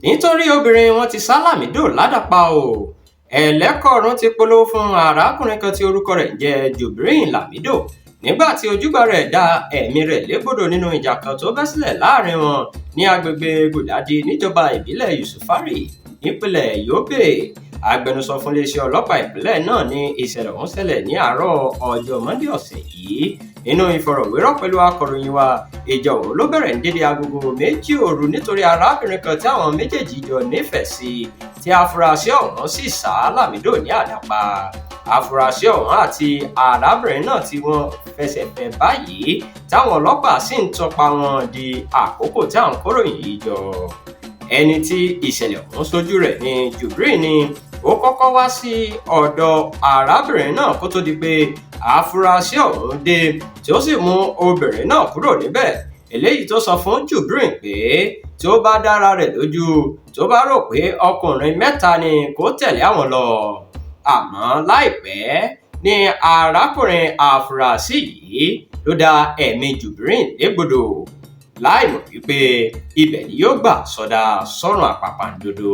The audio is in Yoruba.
nítorí obìnrin wọn ti sá Lamido Lada pa o. ẹlẹ́kọ̀ọ́rùn ti polówó fún arákùnrin kan tí orúkọ rẹ̀ ń jẹ́ Obinrin Lamido nígbà tí ojúgbà rẹ̀ dá ẹ̀mí rẹ̀ légbodò nínú ìjà kan tó bẹ́ sílẹ̀ láàrin wọn ní agbègbè Gudadi níjọba ìbílẹ̀ Yusufari nípínlẹ̀ Yobe. agbẹnusọ fún iléeṣẹ́ ọlọ́pàá ìpínlẹ̀ náà ní ìṣẹ̀lẹ̀ ọ̀hún ṣẹlẹ̀ ní àárọ̀ ọjọ́ Monday ọ̀sẹ̀ yìí. nínú ìfọ̀rọ̀wérọ̀ pẹ̀lú akọ̀ròyìn wa, ìjà ọ̀hún ló bẹ̀rẹ̀ ní dédé agogo 2 òru nítorí arábìnrin kan tí àwọn méjèèjì jọ nífẹ̀ẹ́ sí tí afurasí ọ̀hún sì sá Lamido ní àdá pa. afurasí ọ̀hún àti arábìnrin náà tí wọ́n fẹsẹ̀ fẹ́ báyìí táwọn ọlọ́pàá sì ń tọpa wọn di àkókò tí à ń kóròyìn yìí jọ. ẹni tí ìṣẹ̀lẹ̀ ọ̀hún sójú rẹ̀ ní Obinrin ni ó kọ́kọ́ wá sí ọ̀dọ̀ arábìnrin náà kó tó di pé afurasí ọ̀hún dé tí ó sì mú obìnrin náà kúrò níbẹ̀. eléyìí tó sọ fún Obinrin pé tí ó bá dára rẹ̀ lójú tó bá rò pé ọkùnrin mẹ́ta ni kó tẹ̀lé àwọn lọ. àmọ́ láìpẹ́ ní arákùnrin afurasí yìí ló dá ẹ̀mí Obinrin légbodò láì mọ̀ wípé ibẹ̀ ni yóò gbà sọdá sọ́run àpàpàǹdodo.